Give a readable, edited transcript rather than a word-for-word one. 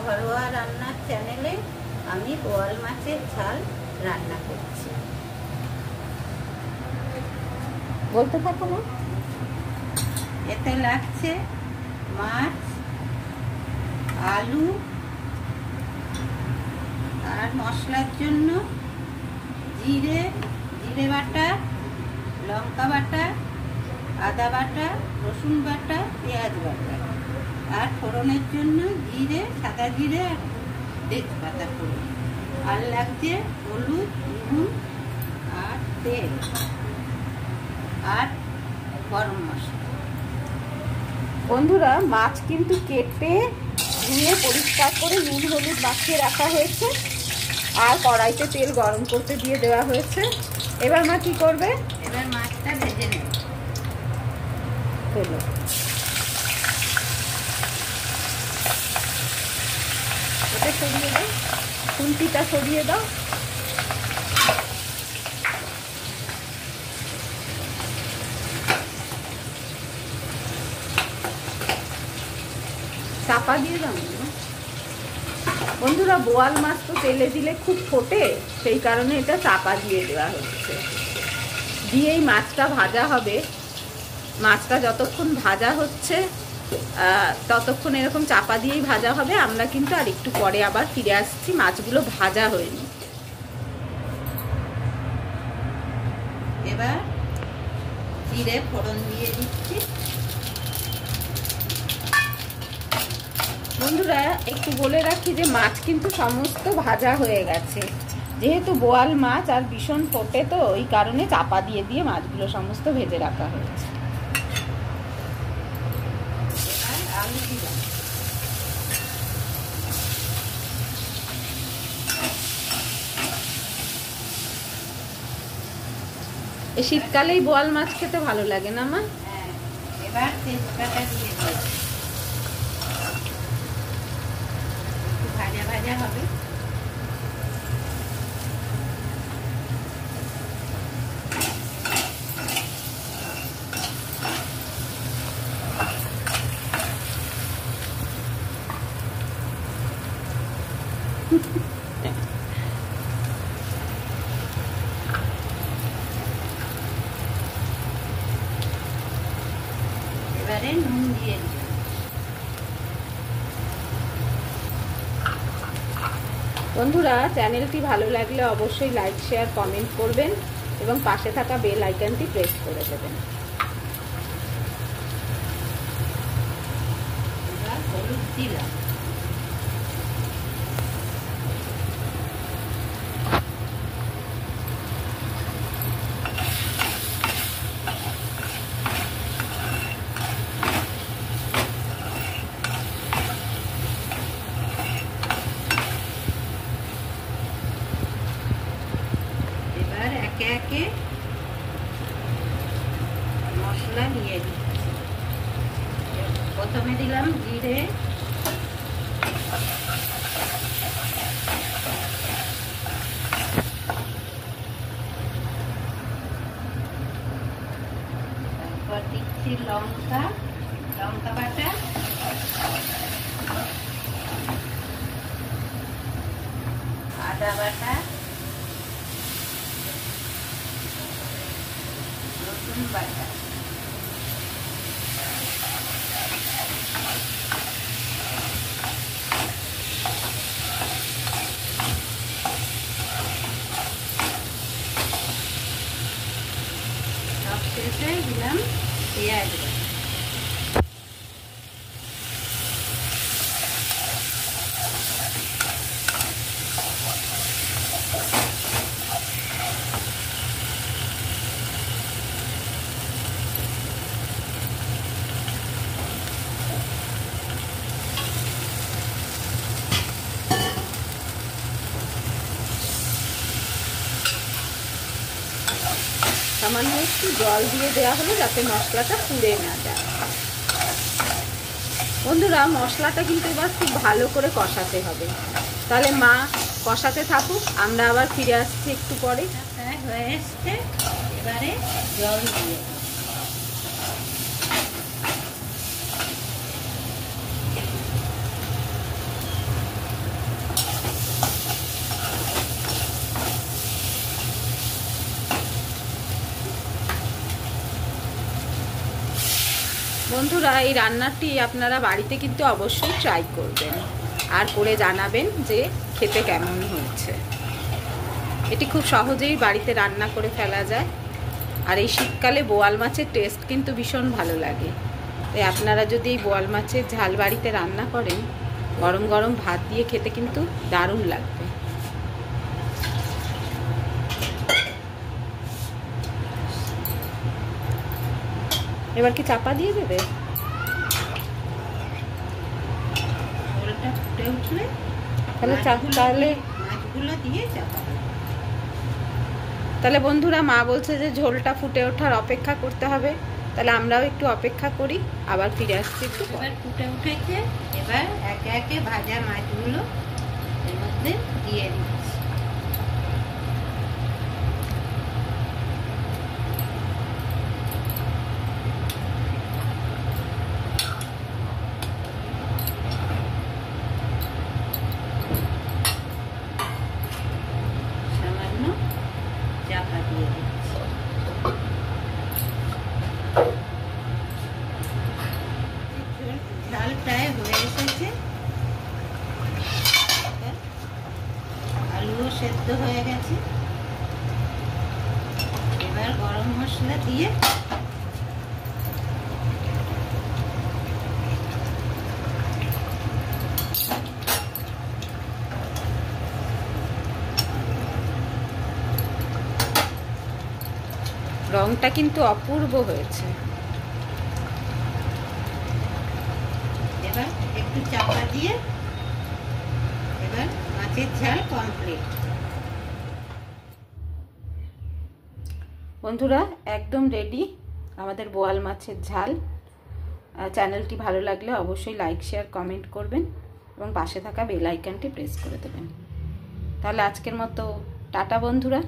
ঘরোয়া রান্নার চ্যানেলে আমি বোয়াল মাছের ঝাল রান্না করছি। বলতে থাকো না। এতে লাগছে মাছ, আলু, আর মশলার জন্য জিরে বাটা, লঙ্কা বাটা, আদা বাটা, রসুন বাটা, পেঁয়াজ বাটা, আর ফোড়নের জন্য জিরে, সাদা জিরে আর তেজপাতা ফোড়ন, আর লাগছে হলুদ, নুন আর তেল আর গরম মশলা। বন্ধুরা, মাছ কিন্তু কেটে ধুয়ে পরিষ্কার করে নুন হলুদ মাখিয়ে রাখা হয়েছে, আর কড়াইতে তেল গরম করতে দিয়ে দেওয়া হয়েছে। এবার মা কি করবে? এবার মাছটা ভেজে নেবে। এটা সরিয়ে দাও, খুন্তিটা সরিয়ে দাও। চাপা দিয়ে দাও। বন্ধুরা, বোয়াল মাছ তো তেলে দিলে খুব ফোটে, সেই কারণে এটা চাপা দিয়ে দেওয়া হচ্ছে। দিয়েই মাছটা ভাজা হবে। মাছটা যতক্ষণ ভাজা হচ্ছে ততক্ষণ এরকম চাপা দিয়েই ভাজা হবে। আমরা কিন্তু আর একটু পরে আবার ফিরে আসছি, মাছগুলো ভাজা হয়নি। এবার জিরে ফোড়ন দিয়ে দিচ্ছি। বন্ধুরা, একটু বলে রাখি যে মাছ কিন্তু সমস্ত ভাজা হয়ে গেছে। যেহেতু বোয়াল মাছ আর ভীষণ ফোটে, তো ওই কারণে চাপা দিয়ে দিয়ে মাছগুলো সমস্ত ভেজে রাখা হয়েছে। আলু দিলাম। এই শীতকালেই বোয়াল মাছ খেতে ভালো লাগে না মা? হ্যাঁ। এবার তেজপাতা দিয়ে দিই। ভাজা ভাজা হবে। এবারে নুন দিয়ে দিই। বন্ধুরা, চ্যানেলটি ভালো লাগলে অবশ্যই লাইক, শেয়ার, কমেন্ট করবেন এবং পাশে থাকা বেল আইকনটি প্রেস করে দেবেন। এবার হলুদ দিলাম। একে একে মশলা দিয়ে দিচ্ছি। প্রথমে দিলাম জিরে, তারপর দিচ্ছি লঙ্কা বাটা, আদা বাটা, রসুন বাটা, সব শেষে দিলাম পেঁয়াজ বাটা। সামান্য একটু জল দিয়ে দেওয়া হলো যাতে মশলাটা পুড়ে না যায়। বন্ধুরা, মশলাটা কিন্তু এবার খুব ভালো করে কষাতে হবে। তাহলে মা কষাতে থাকুক, আমরা আবার ফিরে আসছি একটু পরে। হয়ে এসছে, এবারে জল দিয়ে বন্ধুরা, এই রান্নাটি আপনারা বাড়িতে কিন্তু অবশ্যই ট্রাই করবেন আর করে জানাবেন যে খেতে কেমন হয়েছে। এটি খুব সহজেই বাড়িতে রান্না করে ফেলা যায়। আর এই শীতকালে বোয়াল মাছের টেস্ট কিন্তু ভীষণ ভালো লাগে। তাই আপনারা যদি এই বোয়াল মাছের ঝাল বাড়িতে রান্না করেন, গরম গরম ভাত দিয়ে খেতে কিন্তু দারুণ লাগবে। এবার কি চাপা দিয়ে দেবে? ঝোলটা ফুটে উঠলে তাহলে মাছগুলো দিয়ে চাপা দেবে। তাহলে বন্ধুরা, মা বলছে যে ঝোলটা ফুটে ওঠার অপেক্ষা করতে হবে। তাহলে আমরাও একটু অপেক্ষা করি, আবার ফিরে আসছি একটু। এবার ফুটে উঠেছে, এবার একে একে ভাজা মাছগুলো এর মধ্যে দিয়ে দিচ্ছি। সামান্য চাপা দিয়ে দিচ্ছি। ঝাল প্রায় হয়ে এসেছে, আলুও সেদ্ধ হয়ে গেছে। এবার গরম মশলা দিয়ে রংটা কিন্তু অপূর্ব হয়েছে। এবার একটু চাপা দিয়ে এবার মাছের ঝাল কমপ্লিট। বন্ধুরা, একদম রেডি আমাদের বোয়াল মাছের ঝাল। চ্যানেলটি ভালো লাগলে অবশ্যই লাইক, শেয়ার, কমেন্ট করবেন এবং পাশে থাকা বেল আইকনটি প্রেস করে দেবেন। তাহলে আজকের মতো টাটা বন্ধুরা।